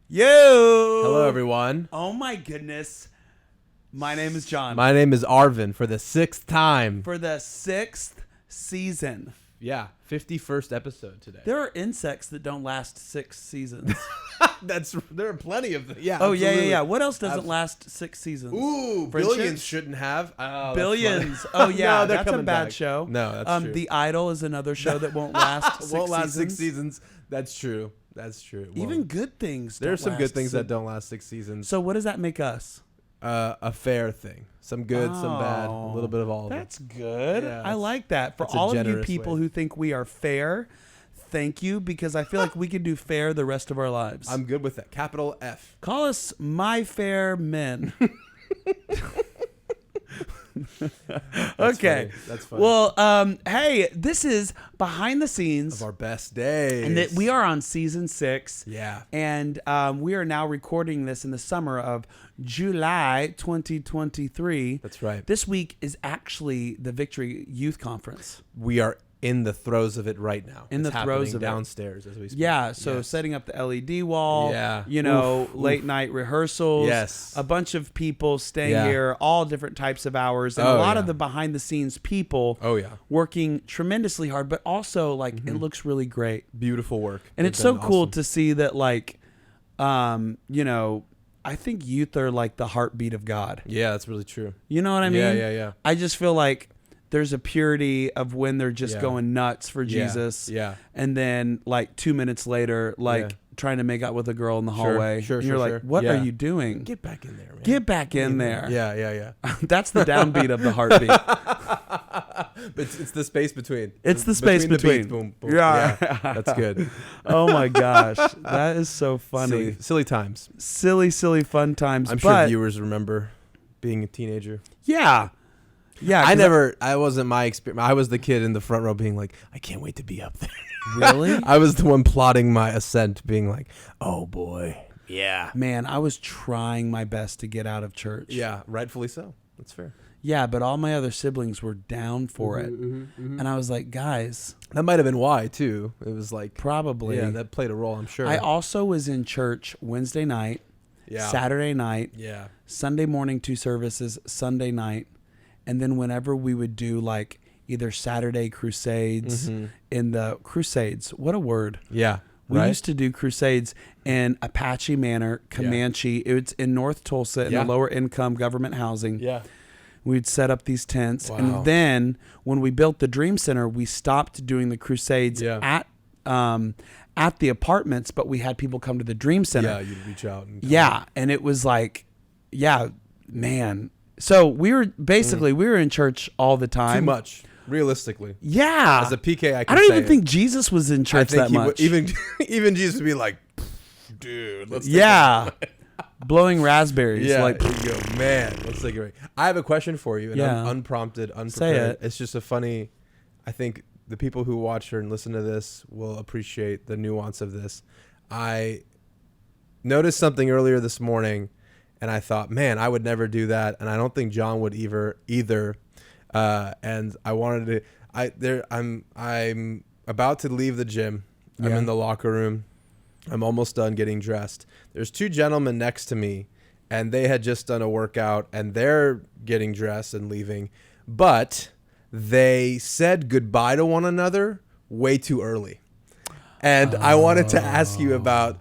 Yo! Hello, everyone. Oh my goodness. My name is John. My name is Arvin for the sixth time. For the 6th season. Yeah, 51st episode today. There are insects that don't last 6 seasons. There are plenty of them. Yeah. Oh, absolutely. yeah. What else doesn't last 6 seasons? Ooh, Friendships? Billions shouldn't have. Oh, Billions. Oh, yeah. No, they're that's a coming bad back. show. No, that's true. The Idol is another show that won't last 6 won't last seasons. 6 seasons. That's true. That's true. It won't. Even good things There's some don't good last things six- that don't last 6 seasons. So what does that make us? A fair thing. Some good, some bad. A little bit of all of it. That's good. Yeah, I like that. For that's a all of you generous people way. who think we are fair, thank you, because I feel like we could do fair the rest of our lives. I'm good with that. Capital F. Call us my fair men. Okay. Funny. That's funny. Well, hey, this is behind the scenes, Of our best days. and that we are on season 6. Yeah. And we are now recording this in the summer of July 2023. That's right. This week is actually the Victory Youth Conference. We are in the throes of it right now. In the It's throes happening of it. downstairs as we speak. Yeah, so Yes. setting up the LED wall, Yeah. oof. Late night rehearsals, Yes. a bunch of people staying Yeah. here, all different types of hours, and Oh, a lot of yeah. the behind the sscenes people Oh yeah, working tremendously hard, but also like it looks really great. beautiful work. And They've it's so done cool awesome. to see that I think youth are like the heartbeat of God. Yeah, that's really true. You know what I mean? Yeah. I just feel like there's a purity of when they're just Yeah. going nuts for Yeah, Jesus. yeah. And then like 2 minutes later, like Yeah. trying to make out with a girl in the Sure, hallway. sure, and you're sure, like, sure. what Yeah. are you doing? Get back in there, man. Get back in there. Yeah. That's the downbeat of the heartbeat. But it's the space between. It's the space the between. beats. Boom, boom. Yeah. That's good. Oh my gosh. That is so funny. Silly times. Silly fun times. I'm sure but viewers remember being a teenager. yeah. Yeah. 'cause I wasn't my experience. I was the kid in the front row being like, I can't wait to be up there. Really? I was the one plotting my ascent, being like, oh boy. Yeah. Man, I was trying my best to get out of church. Yeah, rightfully so. That's fair. Yeah, but all my other siblings were down for it. And I was like, guys, That might have been why too. It was like probably. Yeah, that played a role, I'm sure. I also was in church Wednesday night, Yeah. Saturday night, Yeah. Sunday morning 2 services, Sunday night. And then whenever we would do like either Saturday crusades in the crusades, what a word. Yeah. We right? used to do crusades in Apache Manor, Comanche. It's in North Tulsa in Yeah. the lower income government housing. Yeah. We'd set up these tents. Wow. And then when we built the Dream Center, we stopped doing the crusades at the apartments, but we had people come to the Dream Center. Yeah, you'd reach out and Yeah. And it was like, yeah, man. So we were basically, we were in church all the time. too much, realistically. Yeah. As a PK, I can I don't say even it. think Jesus was in I church think that he much. even Jesus would be like, dude, let's take Yeah. Blowing raspberries. Yeah, Like, there you go, man. Let's take it right. I have a question for you, and Yeah. unprompted, unprepared. Say it. It's just a funny. I think the people who watch or and listen to this will appreciate the nuance of this. I noticed something earlier this morning, and I thought, man, I would never do that, and I don't think John would either. And I wanted to. I'm about to leave the gym. I'm Yeah. in the locker room. I'm almost done getting dressed. There's 2 gentlemen next to me, and they had just done a workout, and they're getting dressed and leaving. But they said goodbye to one another way too early. And I wanted to ask you about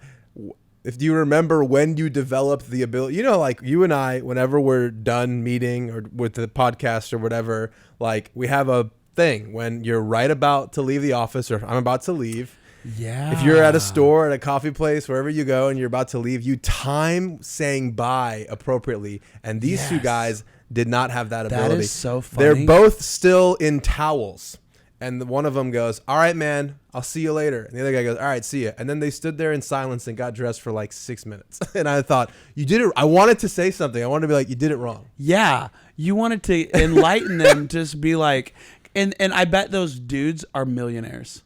if you remember when you developed the ability, you know, like you and I, whenever we're done meeting or with the podcast or whatever, like we have a thing when you're right about to leave the office or I'm about to leave. yeah. If you're at a store, at a coffee place, wherever you go, and you're about to leave, you time saying bye appropriately. And these 2 Yes. guys did not have that That ability. is so funny. They're both still in towels. And one of them goes, all right, man, I'll see you later. And the other guy goes, all right, see you. And then they stood there in silence and got dressed for like 6 minutes. And I thought, you did it. I wanted to say something. I wanted to be like, you did it wrong. Yeah. You wanted to enlighten them, just be like, and I bet those dudes are millionaires.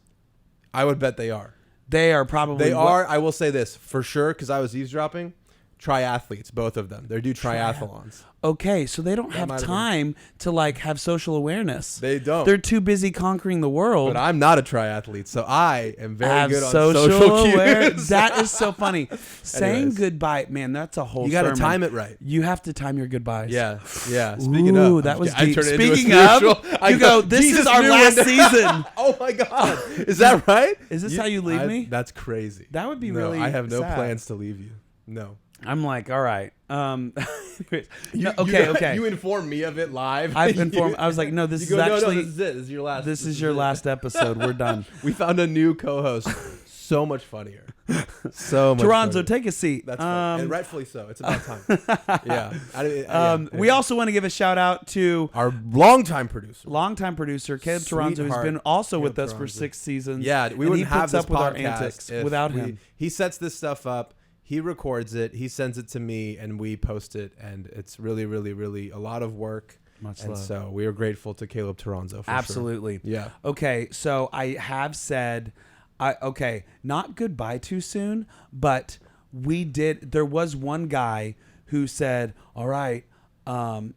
I would bet they are. They are probably. They are. I will say this for sure because I was eavesdropping. Triathletes, both of them. They do triathlons. Okay, so they don't have time to like have social awareness. They don't. They're too busy conquering the world. But I'm not a triathlete, so I am very good on social cues. That is so funny. Saying goodbye, man, that's a whole. You got to time it right. You have to time your goodbyes. Yeah. Speaking of, that was deep. Speaking of, you go. This is our last season. Oh my God, is that right? Is this how you leave me? That's crazy. That would be really. I have no sad. plans to leave you. No. I'm like, all right. Okay. You informed me of it live. I've informed. I was like, no, this is actually. No, this is it. This is your last. This is your last episode. We're done. We found a new co-host. So much funnier. So much. Toronzo, funnier. take a seat. That's fun. And rightfully so. It's about time. Yeah. We also want to give a shout out to our longtime producer, Caleb Toronzo, who's been also with us for 6 seasons. Yeah, we wouldn't have this up with our podcast antics without him. He sets this stuff up. He records it. He sends it to me, and we post it. And it's really, really, really a lot of work. Much love. So we are grateful to Caleb Toronzo. Absolutely. Sure. Yeah. Okay. So I have said, not goodbye too soon, but we did. There was one guy who said, "All right, I'm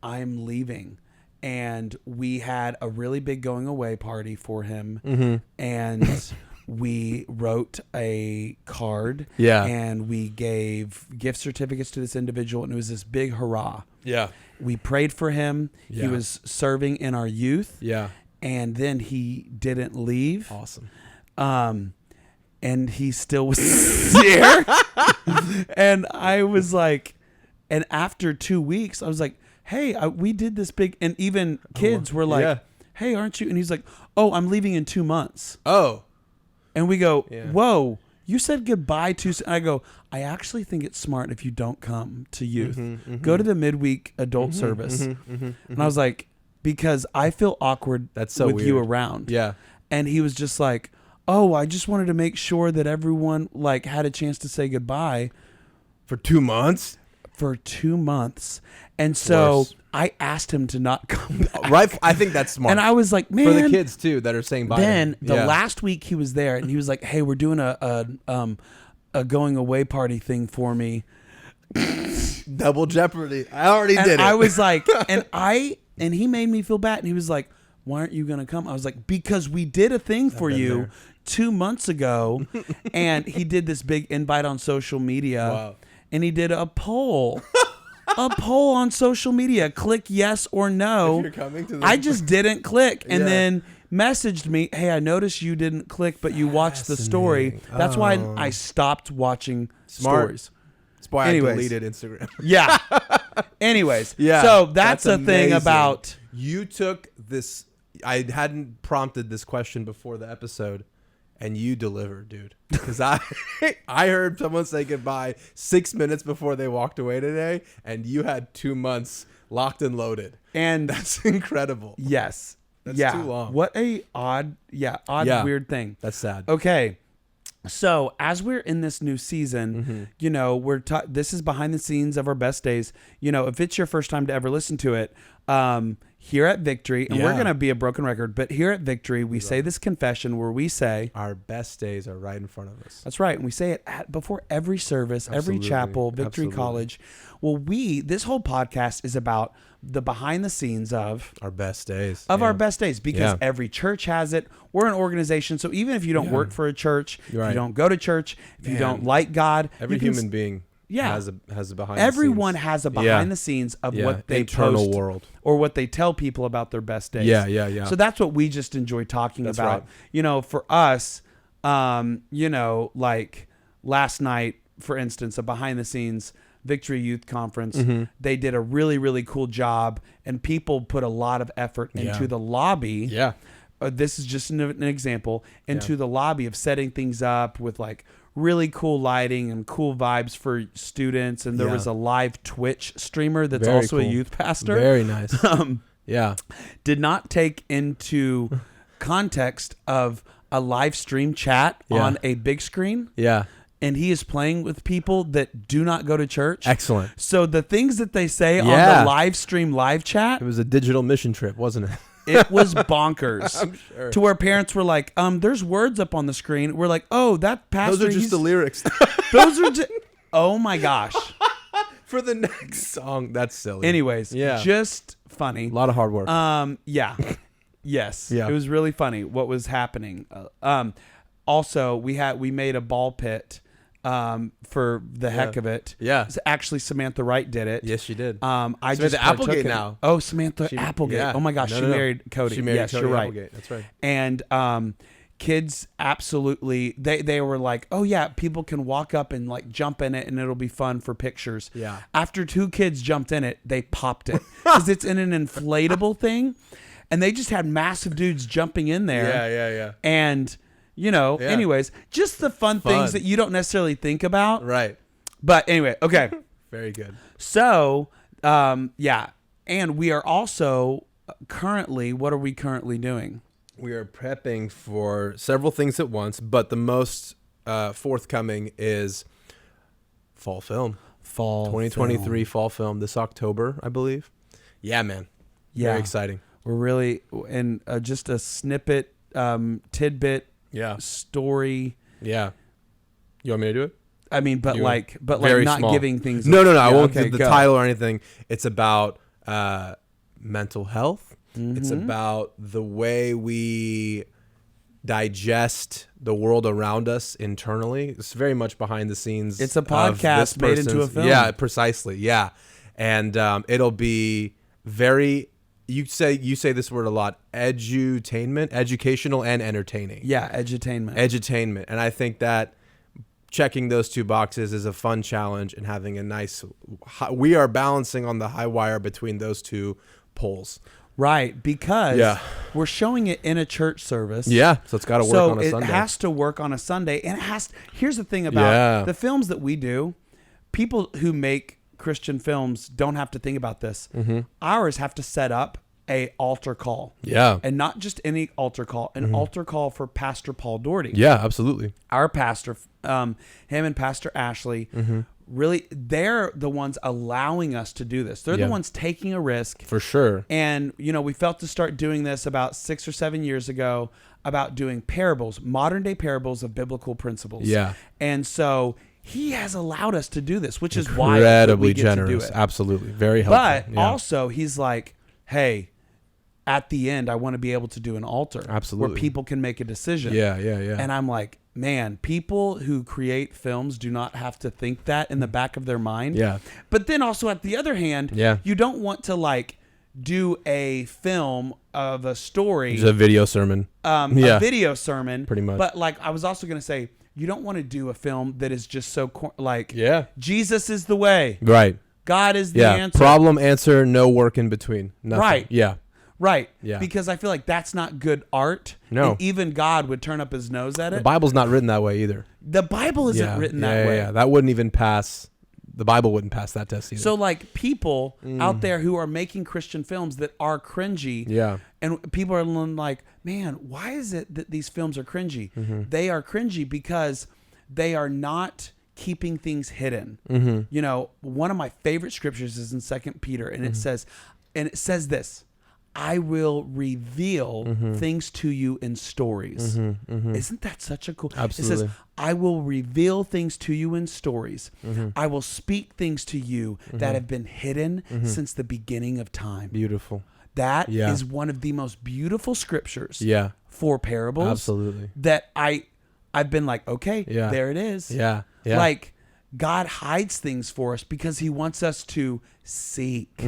leaving," and we had a really big going away party for him, and. We wrote a card and we gave gift certificates to this individual, and it was this big hurrah. Yeah. We prayed for him. Yeah. He was serving in our youth. Yeah. And then he didn't leave. Awesome. And he still was there. And I was like, and after 2 weeks, I was like, hey, we did this big, and even kids were like, hey, aren't you? And he's like, oh, I'm leaving in 2 months. Oh. And we go, whoa, you said goodbye too soon. I go, I actually think it's smart if you don't come to youth. Go to the midweek adult service. And I was like, because I feel awkward with weird. You around. Yeah. And he was just like, oh, I just wanted to make sure that everyone like had a chance to say goodbye. For 2 months? For 2 months. And so I asked him to not come back. Right. I think that's smart. And I was like, man. For the kids, too, that are saying bye. Then the last week he was there, and he was like, hey, we're doing a going away party thing for me. Double jeopardy. I already did it. I was like, and he made me feel bad. And he was like, why aren't you going to come? I was like, because we did a thing for you there. 2 months ago. And he did this big invite on social media. Wow. And he did a poll. A poll on social media. Click yes or no. If you're coming to I just didn't click. And then messaged me, hey, I noticed you didn't click, but you watched the story. That's why I stopped watching stories. That's why I deleted Instagram. Yeah. Anyways. Yeah. So that's a thing about. You took this. I hadn't prompted this question before the episode. And you delivered, dude. Because I heard someone say goodbye 6 minutes before they walked away today, and you had 2 months locked and loaded. And that's incredible. Yes. That's too long. What a odd, weird thing. That's sad. Okay. So as we're in this new season, you know, this is behind the scenes of our best days. You know, if it's your first time to ever listen to it, here at Victory, and we're going to be a broken record, but here at Victory, we say this confession where we say our best days are right in front of us. That's right. And we say it before every service, every chapel, Victory College. Well, this whole podcast is about the behind the scenes of our best days, our best days, because every church has it. We're an organization. So even if you don't work for a church, if you don't go to church, if you don't like God, every human being has a behind everyone the scenes. has a behind the scenes of what they internal post world or what they tell people about their best days. Yeah. So that's what we just enjoy talking about. Right. You know, for us, you know, like last night, for instance, a behind the scenes Victory Youth Conference, they did a really, really cool job, and people put a lot of effort into the lobby. Yeah. This is just an example, into the lobby of setting things up with like really cool lighting and cool vibes for students. And there was a live Twitch streamer that's Very also cool. a youth pastor. Very nice. Did not take into context of a live stream chat on a big screen. Yeah. And he is playing with people that do not go to church. Excellent. So the things that they say on the live stream live chat. It was a digital mission trip, wasn't it? It was bonkers. I'm sure. To where parents were like, there's words up on the screen. We're like, oh, that pastor. Those are just the lyrics. Those are just, oh my gosh. For the next song. That's silly. Anyways, just funny. A lot of hard work. Yeah. Yes. Yeah. It was really funny what was happening. Also, we made a ball pit for the heck of it. Yeah. Actually, Samantha Wright did it. Yes, she did. I Samantha just partook Applegate in it. now. Oh, Samantha Applegate. Yeah. Oh my gosh, she married Cody. She married yes, Cody you're right. Applegate. That's right. And kids absolutely they were like, oh yeah, people can walk up and like jump in it and it'll be fun for pictures. Yeah. After 2 kids jumped in it, they popped it because it's in an inflatable thing, and they just had massive dudes jumping in there. Yeah. And anyways, just the fun things that you don't necessarily think about. Right. But anyway, okay. Very good. So, and we are also currently, what are we currently doing? We are prepping for several things at once, but the most forthcoming is fall film. Fall 2023 fall film this October, I believe. Yeah, man. Yeah. Very exciting. We're really, and just a snippet, tidbit, story. Yeah. You want me to do it? I mean, but like Very not small. giving things. No. Yeah, I won't okay, give the go. title or anything. It's about mental health. Mm-hmm. It's about the way we digest the world around us internally. It's very much behind the scenes. It's a podcast made into a film. Yeah, precisely. Yeah. And it'll be very, you say this word a lot, edutainment, educational and entertaining. Yeah, edutainment. Edutainment. And I think that checking those 2 boxes is a fun challenge, and having a nice, we are balancing on the high wire between those 2 poles. Right, because we're showing it in a church service. Yeah, so it's got to work on a Sunday. So it has to work on a Sunday, and here's the thing about the films that we do, people who make Christian films don't have to think about this. Mm-hmm. Ours have to set up a altar call. Yeah. And not just any altar call, an altar call for Pastor Paul Daugherty. Yeah, absolutely. Our pastor, him and Pastor Ashley, really, they're the ones allowing us to do this. They're the ones taking a risk. For sure. And, we felt to start doing this about 6 or 7 years ago, about doing parables, modern day parables of biblical principles. Yeah. And so he has allowed us to do this, which is why incredibly we get generous. to do it. Absolutely. Very helpful. But also he's like, hey, at the end, I want to be able to do an altar. Absolutely. Where people can make a decision. Yeah. And I'm like, man, people who create films do not have to think that in the back of their mind. Yeah. But then also at the other hand, you don't want to like do a film of a story. Just a video sermon. A video sermon. Pretty much. But like, I was also going to say, you don't want to do a film that is just so like, Jesus is the way. Right. God is the answer. Problem, answer, no work in between. Nothing. Right. Yeah. Right. Yeah. Because I feel like that's not good art. No. And even God would turn up his nose at it. The Bible's not written that way either. The Bible isn't written that way. Yeah. That wouldn't even pass. The Bible wouldn't pass that test either. So like people out there who are making Christian films that are cringy. Yeah. And people are like, man, why is it that these films are cringy? Mm-hmm. They are cringy because they are not keeping things hidden. Mm-hmm. One of my favorite scriptures is in 2 Peter, and it says this: I will reveal things to you in stories. Isn't that such a cool? Absolutely. It says, I will reveal things to you in stories. I will speak things to you that have been hidden since the beginning of time. Beautiful. That is one of the most beautiful scriptures for parables. Absolutely. That I've been like, okay, there it is. Yeah. Like, God hides things for us because he wants us to seek.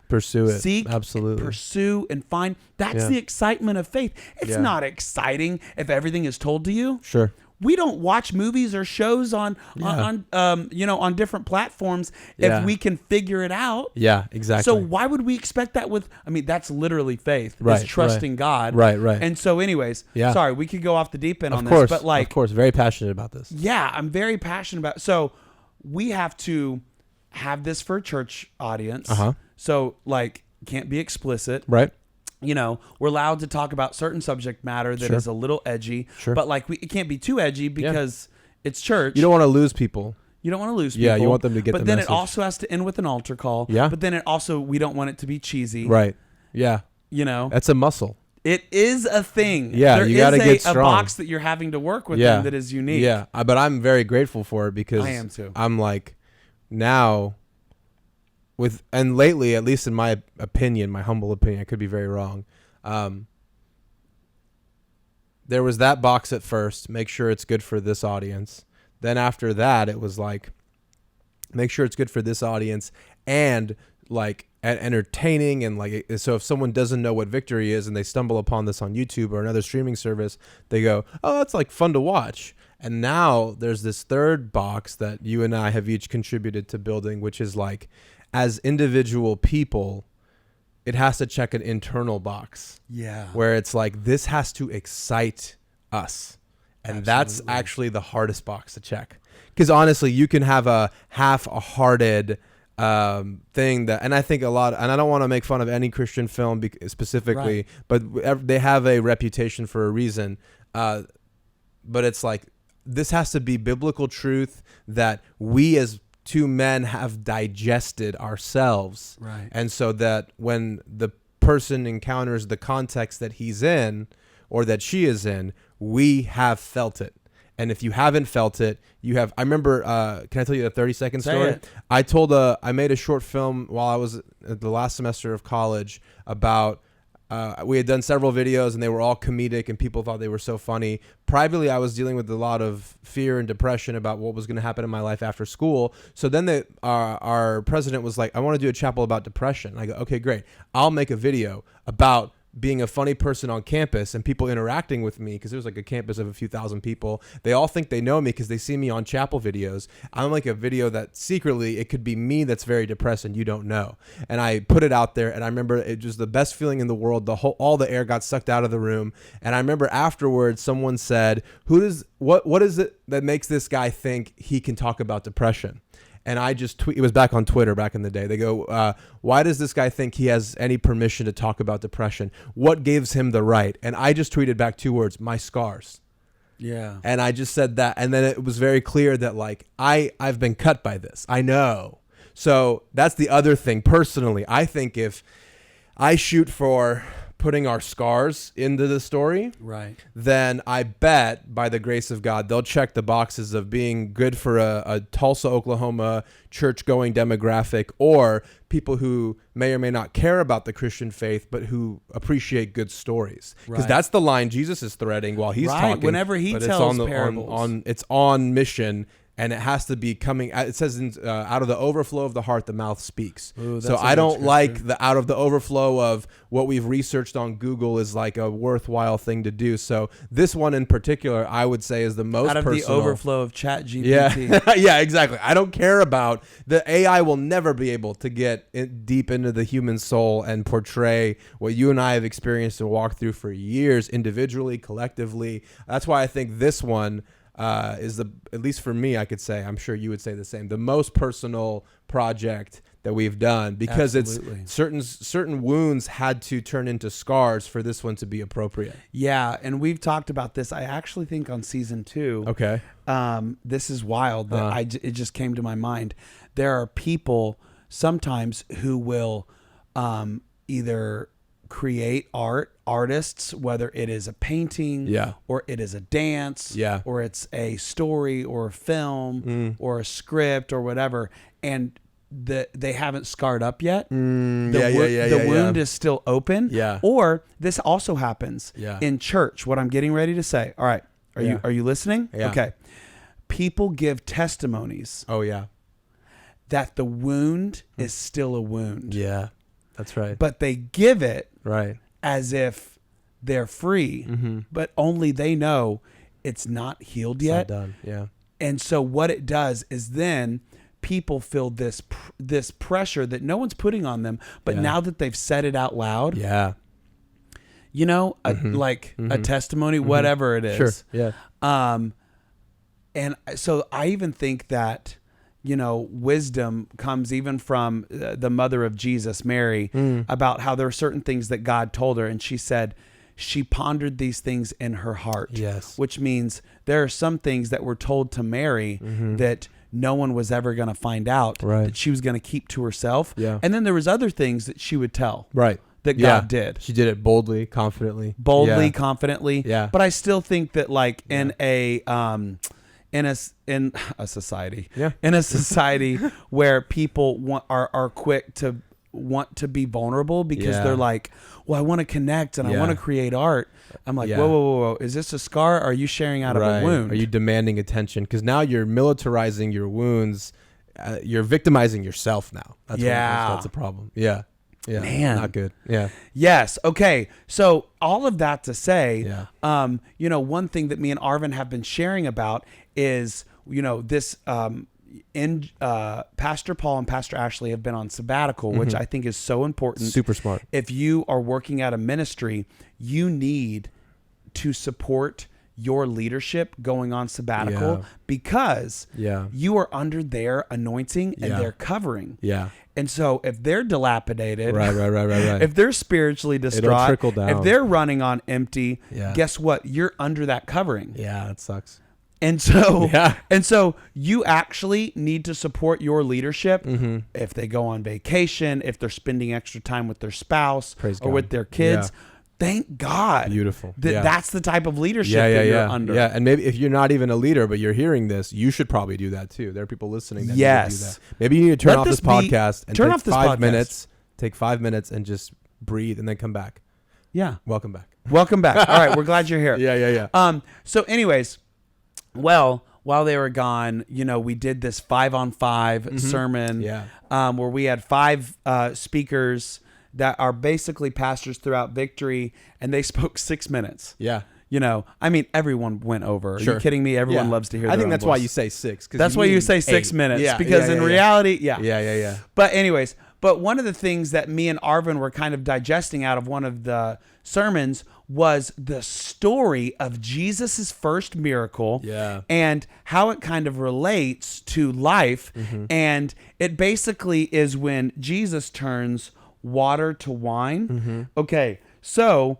Pursue it. Seek, absolutely. Pursue, and find. That's the excitement of faith. It's not exciting if everything is told to you. Sure. We don't watch movies or shows on different platforms if we can figure it out. Yeah, exactly. So why would we expect that that's literally faith. Right, It's trusting God. Right. And so anyways, sorry, we could go off the deep end on this, but like, of course, very passionate about this. Yeah, I'm very passionate about. So we have to have this for a church audience. So like, can't be explicit. Right. We're allowed to talk about certain subject matter that is a little edgy, but like it can't be too edgy because it's church. You don't want to lose people. You don't want to lose people. Yeah, you want them to get but the then message. it also has to end with an altar call. Yeah. But then we don't want it to be cheesy. Right. Yeah. you know, That's a muscle. it is a thing. Yeah, there you got to is get a strong. box that you're having to work with that is unique. Yeah, but I'm very grateful for it because I am too. I'm like now and lately, at least in my opinion, my humble opinion, I could be very wrong. There was that box at first, make sure it's good for this audience. Then after that, it was like, make sure it's good for this audience and like entertaining. And like, so if someone doesn't know what victory is and they stumble upon this on YouTube or another streaming service, they go, oh, that's like fun to watch. And now there's this third box that you and I have each contributed to building, which is like, as individual people, it has to check an internal box. Yeah. Where it's like, this has to excite us. And that's actually the hardest box to check. Because honestly, you can have a half-hearted thing that, and I think a lot, and I don't want to make fun of any Christian film specifically, but they have a reputation for a reason. But it's like, this has to be biblical truth that we as two men have digested ourselves. Right. And so that when the person encounters the context that he's in or that she is in, we have felt it. And if you haven't felt it, you have. I remember, can I tell you a 30-second story? I made a short film while I was at the last semester of college about, we had done several videos and they were all comedic and people thought they were so funny. Privately, I was dealing with a lot of fear and depression about what was going to happen in my life after school. So then our president was like, I want to do a chapel about depression. And I go, okay, great. I'll make a video about being a funny person on campus and people interacting with me, because there's like a campus of a few thousand people. They all think they know me because they see me on chapel videos. I'm like a video that secretly it could be me that's very depressed and you don't know. And I put it out there, and I remember it was the best feeling in the world. All the air got sucked out of the room. And I remember afterwards someone said, what is it that makes this guy think he can talk about depression? And I just it was back on Twitter back in the day. They go, why does this guy think he has any permission to talk about depression? What gives him the right? And I just tweeted back 2 words, my scars. Yeah. And I just said that. And then it was very clear that like, I've been cut by this. I know. So that's the other thing. Personally, I think if I shoot for putting our scars into the story, right, then I bet by the grace of God, they'll check the boxes of being good for a Tulsa, Oklahoma church-going demographic, or people who may or may not care about the Christian faith, but who appreciate good stories. Because that's the line Jesus is threading while he's talking. Whenever he tells parables. It's on mission. And it has to be coming. It says, out of the overflow of the heart, the mouth speaks. Ooh, so I don't like the out of the overflow of what we've researched on Google is like a worthwhile thing to do. So this one in particular, I would say, is the most out of personal. the overflow of ChatGPT. Yeah, yeah, exactly. I don't care about the AI. Will never be able to get deep into the human soul and portray what you and I have experienced and walked through for years, individually, collectively. That's why I think this one is at least for me, I could say, I'm sure you would say the same, the most personal project that we've done, because Absolutely. It's certain wounds had to turn into scars for this one to be appropriate. Yeah. And we've talked about this. I actually think on season 2, okay. This is wild that it just came to my mind. There are people sometimes who will, either create artists, whether it is a painting, or it is a dance, or it's a story or a film or a script or whatever, and they haven't scarred up yet. The wound is still open. Or this also happens in church. What I'm getting ready to say. All right, are you listening? Okay. People give testimonies. That the wound is still a wound. Yeah. That's right. But they give it right as if they're free, but only they know it's not healed yet. Not done. Yeah. And so what it does is then people feel this pressure that no one's putting on them, but now that they've said it out loud, you know, a testimony, whatever it is. Sure. Yeah. And so I even think that, you know, wisdom comes even from the mother of Jesus, Mary, about how there are certain things that God told her. And she said she pondered these things in her heart. Yes. Which means there are some things that were told to Mary that no one was ever going to find out, that she was going to keep to herself. Yeah. And then there was other things that she would tell. Right. that God did. She did it boldly, confidently. Confidently. Yeah. But I still think that like in a society, in a society where people are quick to want to be vulnerable because they're like, well, I want to connect and I want to create art. I'm like, whoa. Is this a scar? Or are you sharing out of a wound? Are you demanding attention? Because now you're militarizing your wounds. You're victimizing yourself now. That's a problem. Yeah. Man. Not good. Yeah. Yes. Okay. So all of that to say, one thing that me and Arvin have been sharing about is, this, Pastor Paul and Pastor Ashley have been on sabbatical, which I think is so important. Super smart. If you are working at a ministry, you need to support your leadership going on sabbatical because you are under their anointing and their covering. Yeah. And so if they're dilapidated, right. if they're spiritually distraught, trickle down. if they're running on empty, guess what? You're under that covering. Yeah, that sucks. And so you actually need to support your leadership if they go on vacation, if they're spending extra time with their spouse or with their kids. Thank God. Beautiful. That's the type of leadership that you're under. Yeah, and maybe if you're not even a leader, but you're hearing this, you should probably do that too. There are people listening that need to do that. Maybe you need to turn off this podcast and take 5 minutes. Take 5 minutes and just breathe and then come back. Yeah. Welcome back. Welcome back. All right, we're glad you're here. Yeah. So anyways, well, while they were gone, we did this 5-on-5 sermon where we had 5 speakers that are basically pastors throughout Victory, and they spoke 6 minutes. Yeah. Everyone went over. Sure. Are you kidding me? Everyone loves to hear I think that's voice. why you say 6. That's why you say 6 minutes. Because in reality, Yeah. But anyways, one of the things that me and Arvin were kind of digesting out of one of the sermons was the story of Jesus's first miracle and how it kind of relates to life. And it basically is when Jesus turns water to wine. Okay, so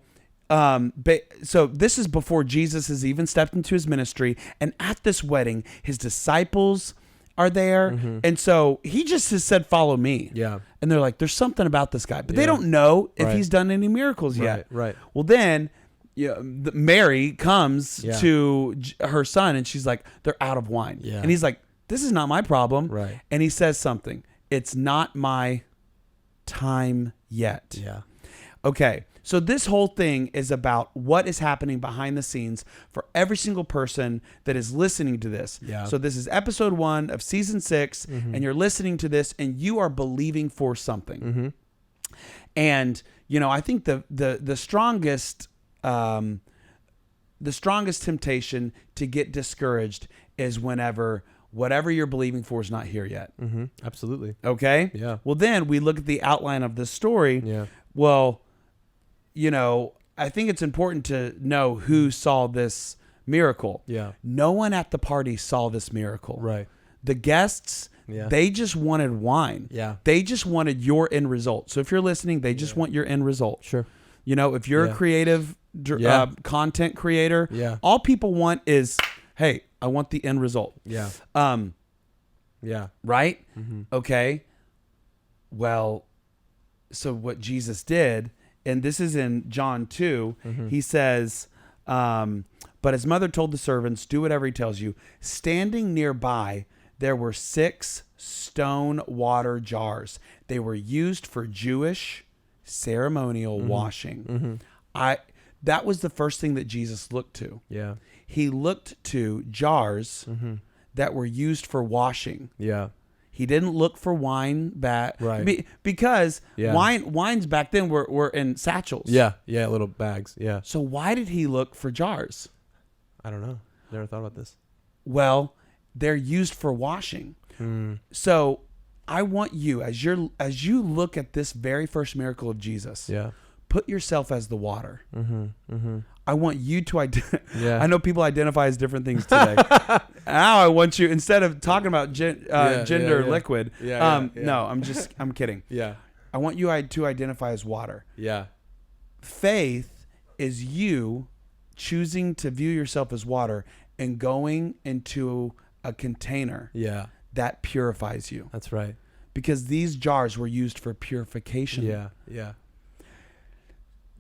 this is before Jesus has even stepped into his ministry, and at this wedding, his disciples are there, and so he just has said, "Follow me." Yeah, and they're like, "There's something about this guy," but they don't know if he's done any miracles yet. Right. Well, then Mary comes to her son, and she's like, "They're out of wine," and he's like, "This is not my problem." Right, and he says something. It's not my time yet. Yeah. Okay. So this whole thing is about what is happening behind the scenes for every single person that is listening to this. Yeah. So this is episode 1 of season 6, and you're listening to this and you are believing for something. And, I think the strongest temptation to get discouraged is whenever whatever you're believing for is not here yet. Absolutely. Okay? Yeah. Well, then we look at the outline of this story. Yeah. Well, I think it's important to know who saw this miracle. Yeah. No one at the party saw this miracle. Right. The guests, they just wanted wine. Yeah. They just wanted your end result. So if you're listening, they just want your end result. Sure. If you're a creative content creator, all people want is, hey, I want the end result. Yeah. Right? Okay. Well, so what Jesus did, and this is in John 2, he says, but his mother told the servants, do whatever he tells you. Standing nearby, there were 6 stone water jars. They were used for Jewish ceremonial washing. That was the first thing that Jesus looked to. Yeah. He looked to jars that were used for washing. Yeah. He didn't look for wine back, right? Because wines back then were in satchels. Yeah, little bags. Yeah. So why did he look for jars? I don't know. Never thought about this. Well, they're used for washing. So I want you, as you look at this very first miracle of Jesus, put yourself as the water. I want you to I know people identify as different things today. Now I want you, instead of talking about gender liquid. No, I'm kidding. Yeah. I want you to identify as water. Yeah. Faith is you choosing to view yourself as water and going into a container that purifies you. That's right. Because these jars were used for purification. Yeah.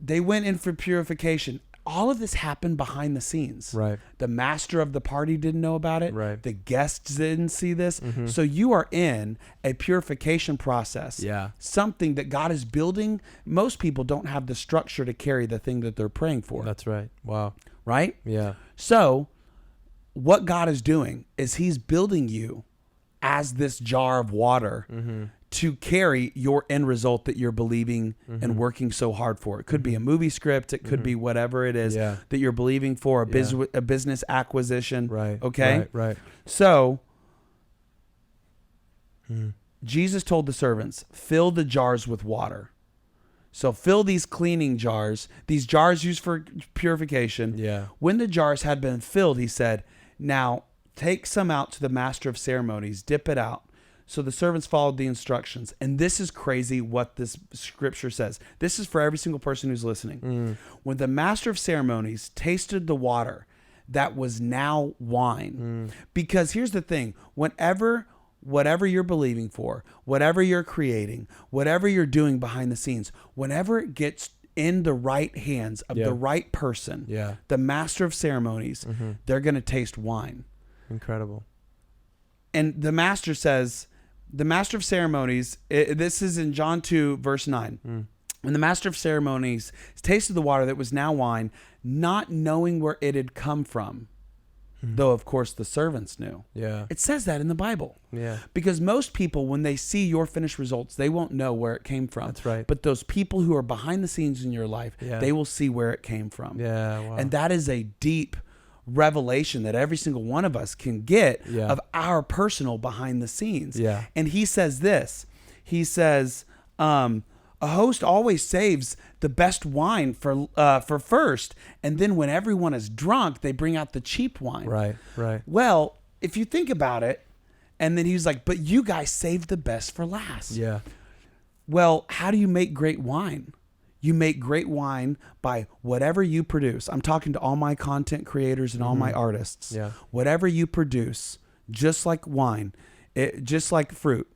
They went in for purification. All of this happened behind the scenes. Right. The master of the party didn't know about it. Right. The guests didn't see this. Mm-hmm. So you are in a purification process. Yeah. Something that God is building. Most people don't have the structure to carry the thing that they're praying for. That's right. Wow. Right? Yeah. So what God is doing is he's building you as this jar of water to carry your end result that you're believing and working so hard for. It could be a movie script. It could be whatever it is that you're believing for, a business acquisition. Right. Okay. Right. So Jesus told the servants, fill the jars with water. So fill these cleaning jars, these jars used for purification. Yeah. When the jars had been filled, he said, now take some out to the master of ceremonies, dip it out. So the servants followed the instructions. And this is crazy what this scripture says. This is for every single person who's listening. When the master of ceremonies tasted the water that was now wine, because here's the thing, whatever you're believing for, whatever you're creating, whatever you're doing behind the scenes, whenever it gets in the right hands of the right person, the master of ceremonies, they're going to taste wine. Incredible. And the master says, the master of ceremonies, this is in John 2, verse 9. When the master of ceremonies tasted the water that was now wine, not knowing where it had come from, though, of course, the servants knew. Yeah. It says that in the Bible. Yeah. Because most people, when they see your finished results, they won't know where it came from. That's right. But those people who are behind the scenes in your life, they will see where it came from. Yeah. Wow. And that is a deep revelation that every single one of us can get of our personal behind the scenes. Yeah. And he says this. He says, a host always saves the best wine for first, and then when everyone is drunk, they bring out the cheap wine. Right. Right. Well, if you think about it, and then he was like, but you guys saved the best for last. Yeah. Well, how do you make great wine? You make great wine by whatever you produce. I'm talking to all my content creators and all my artists. Yeah. Whatever you produce, just like wine, just like fruit,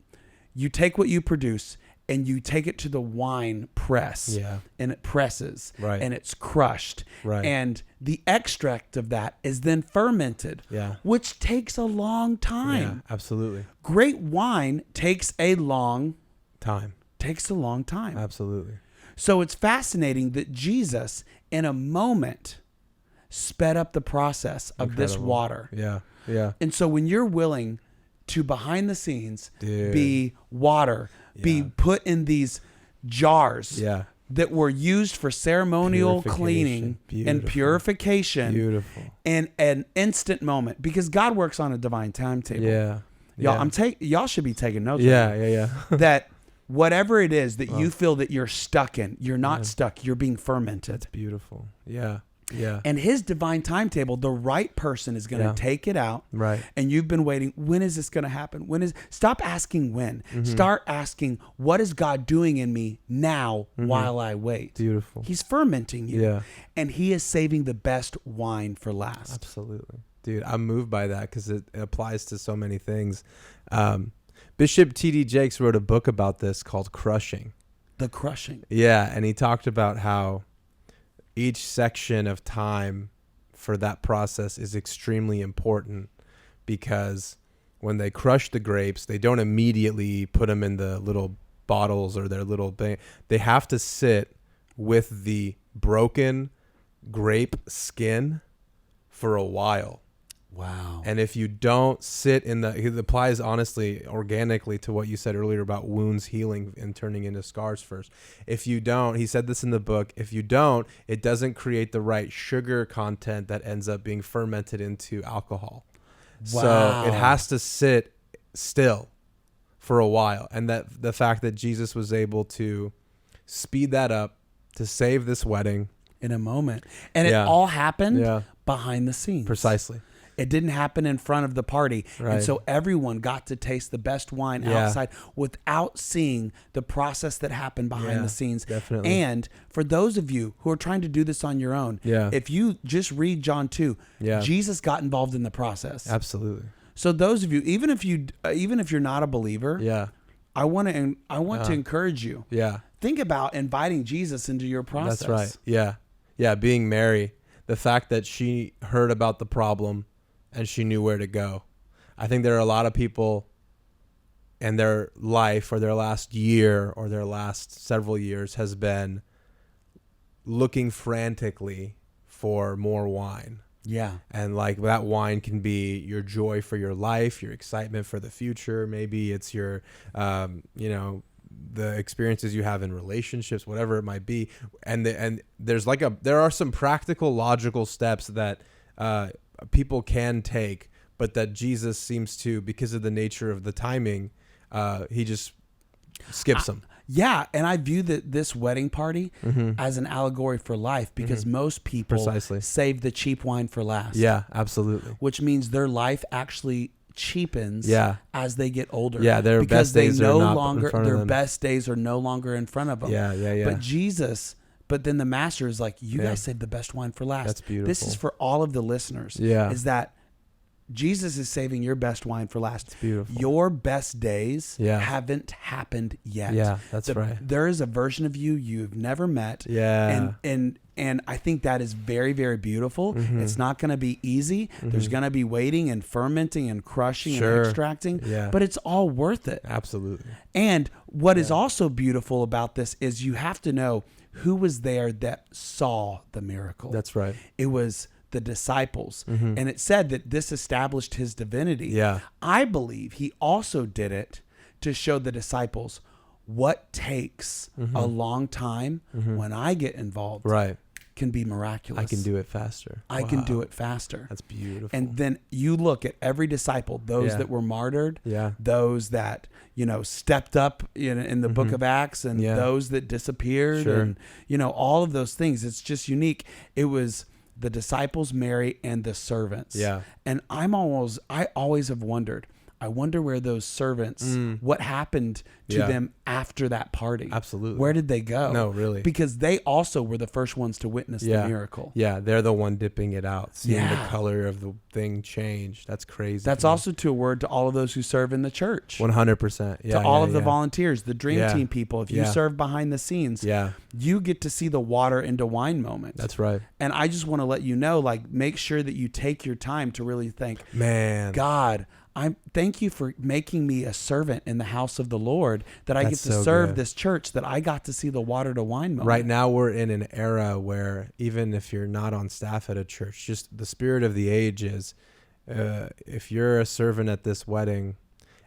you take what you produce and you take it to the wine press. Yeah. And it presses. Right. And it's crushed. Right. And the extract of that is then fermented. Yeah. Which takes a long time. Yeah, absolutely. Great wine takes a long Time. Absolutely. So it's fascinating that Jesus, in a moment, sped up the process of this water. Yeah. Yeah. And so when you're willing to, behind the scenes, Dude. be water, be put in these jars that were used for ceremonial cleaning and purification in an instant moment, because God works on a divine timetable. Yeah. Y'all, y'all should be taking notes. Yeah. That whatever it is that you feel that you're stuck in, you're not stuck, you're being fermented. That's beautiful. Yeah. Yeah. And his divine timetable, the right person is going to take it out. Right. And you've been waiting. When is this going to happen? Stop asking when. Start asking, what is God doing in me now while I wait? Beautiful. He's fermenting you. Yeah. And he is saving the best wine for last. Absolutely. Dude, I'm moved by that because it applies to so many things. Bishop T.D. Jakes wrote a book about this called Crushing. The crushing. Yeah. And he talked about how each section of time for that process is extremely important, because when they crush the grapes, they don't immediately put them in the little bottles or their little thing. They have to sit with the broken grape skin for a while. Wow. And if you don't sit in it applies honestly organically to what you said earlier about wounds healing and turning into scars first. If you don't, he said this in the book, if you don't, it doesn't create the right sugar content that ends up being fermented into alcohol. Wow. So it has to sit still for a while. And that the fact that Jesus was able to speed that up to save this wedding in a moment. And it all happened behind the scenes. Precisely. It didn't happen in front of the party. Right. And so everyone got to taste the best wine outside without seeing the process that happened behind the scenes. Definitely. And for those of you who are trying to do this on your own, if you just read John 2, Jesus got involved in the process. Absolutely. So those of you, even if you're not a believer, I want to encourage you think about inviting Jesus into your process. That's right. Yeah. Yeah. Being Mary, the fact that she heard about the problem and she knew where to go. I think there are a lot of people in their life or their last year or their last several years has been looking frantically for more wine. Yeah. And like that wine can be your joy for your life, your excitement for the future. Maybe it's your, the experiences you have in relationships, whatever it might be. And there are some practical, logical steps that people can take, but that Jesus seems to, because of the nature of the timing, he just skips them. Yeah, and I view this wedding party as an allegory for life, because most people save the cheap wine for last. Yeah, absolutely. Which means their life actually cheapens as they get older. Yeah, their best days are not in front of them. Their best days are no longer in front of them. Yeah. But then the master is like, you guys saved the best wine for last. That's beautiful. This is for all of the listeners. Yeah. Is that Jesus is saving your best wine for last. It's beautiful. Your best days haven't happened yet. Yeah, that's right. There is a version of you you've never met. Yeah. And I think that is very, very beautiful. It's not going to be easy. There's going to be waiting and fermenting and crushing and extracting. Yeah. But it's all worth it. Absolutely. And what is also beautiful about this is you have to know who was there that saw the miracle. That's right. It was the disciples. And it said that this established his divinity. Yeah. I believe he also did it to show the disciples what takes a long time when I get involved. Right. Can be miraculous. I can do it faster. I can do it faster. That's beautiful. And then you look at every disciple, those that were martyred, those that, stepped up in the book of Acts, and those that disappeared, and, all of those things. It's just unique. It was the disciples, Mary, and the servants. Yeah. And I always have wondered, I wonder where those servants, what happened to them after that party. Absolutely. Where did they go? No, really. Because they also were the first ones to witness the miracle. Yeah, they're the one dipping it out, seeing the color of the thing change. That's crazy. That's also to a word to all of those who serve in the church. 100%. Yeah, to all of the volunteers, the dream team people. If you serve behind the scenes, you get to see the water into wine moment. That's right. And I just want to let you know, make sure that you take your time to really think, man, God, thank you for making me a servant in the house of the Lord, that I get to serve this church, that I got to see the water to wine moment. Right now we're in an era where even if you're not on staff at a church, just the spirit of the age is, if you're a servant at this wedding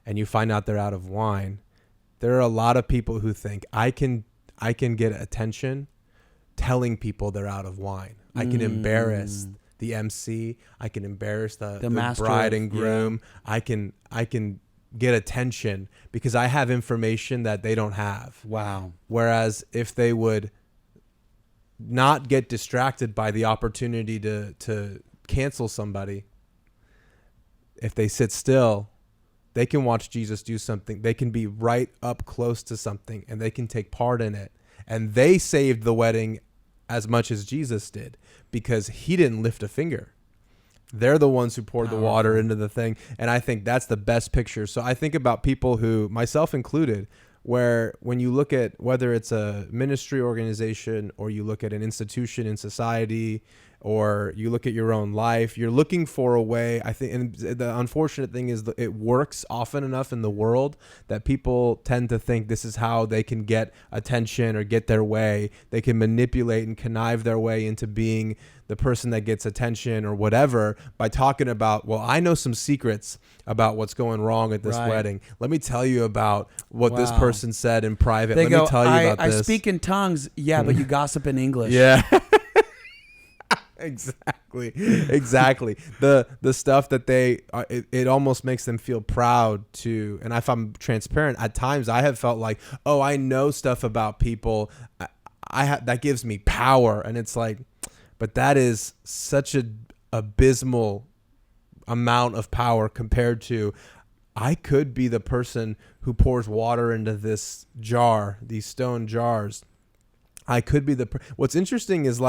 and you find out they're out of wine, there are a lot of people who think I can get attention telling people they're out of wine. I can embarrass the MC. I can embarrass the bride and groom. I can get attention because I have information that they don't have. Wow. Whereas if they would not get distracted by the opportunity to cancel somebody, if they sit still, they can watch Jesus do something. They can be right up close to something and they can take part in it. And they saved the wedding as much as Jesus did, because he didn't lift a finger. They're the ones who poured the water into the thing. And I think that's the best picture. So I think about people who, myself included, where when you look at whether it's a ministry organization or you look at an institution in society or you look at your own life, you're looking for a way. I think, and the unfortunate thing is that it works often enough in the world that people tend to think this is how they can get attention or get their way. They can manipulate and connive their way into being the person that gets attention or whatever by talking about, well, I know some secrets about what's going wrong at this wedding. Let me tell you about what this person said in private. Let me tell you about this. I speak in tongues. Yeah, but you gossip in English. Yeah. Exactly. The stuff that they it almost makes them feel proud to. And if I'm transparent, at times I have felt like, oh, I know stuff about people. That gives me power, and it's like, but that is such an abysmal amount of power compared to, I could be the person who pours water into this jar, these stone jars. I could be what's interesting is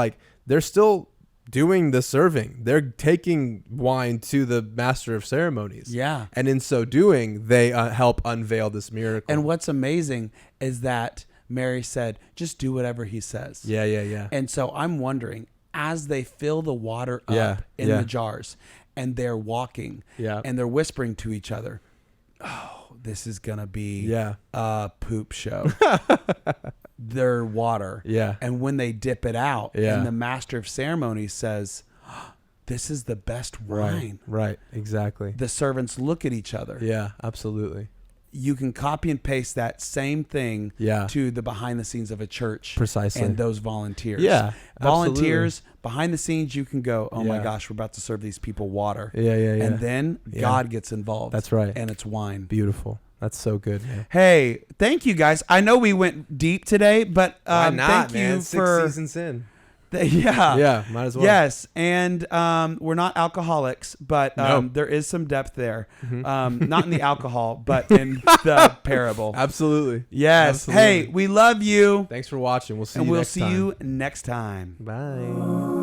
they're still doing the serving. They're taking wine to the master of ceremonies. Yeah. And in so doing, they help unveil this miracle. And what's amazing is that Mary said, just do whatever he says. Yeah. And so I'm wondering, as they fill the water up in the jars and they're walking and they're whispering to each other, oh, this is going to be a poop show. Their water. Yeah. And when they dip it out and the master of ceremonies says, oh, this is the best wine. Right. Exactly. The servants look at each other. Yeah, absolutely. You can copy and paste that same thing to the behind the scenes of a church. Precisely. And those volunteers. Yeah. Volunteers, absolutely. Behind the scenes, you can go, oh my gosh, we're about to serve these people water. Yeah. And then God gets involved. That's right. And it's wine. Beautiful. That's so good, man. Hey, thank you guys. I know we went deep today, but Why not, thank man? you 6 for seasons in. Yeah, might as well. Yes, and we're not alcoholics, but No. there is some depth there. Not in the alcohol, but in the parable. Absolutely. Yes. Absolutely. Hey, we love you. Thanks for watching. We'll see and you we'll next see time. you next time. Bye.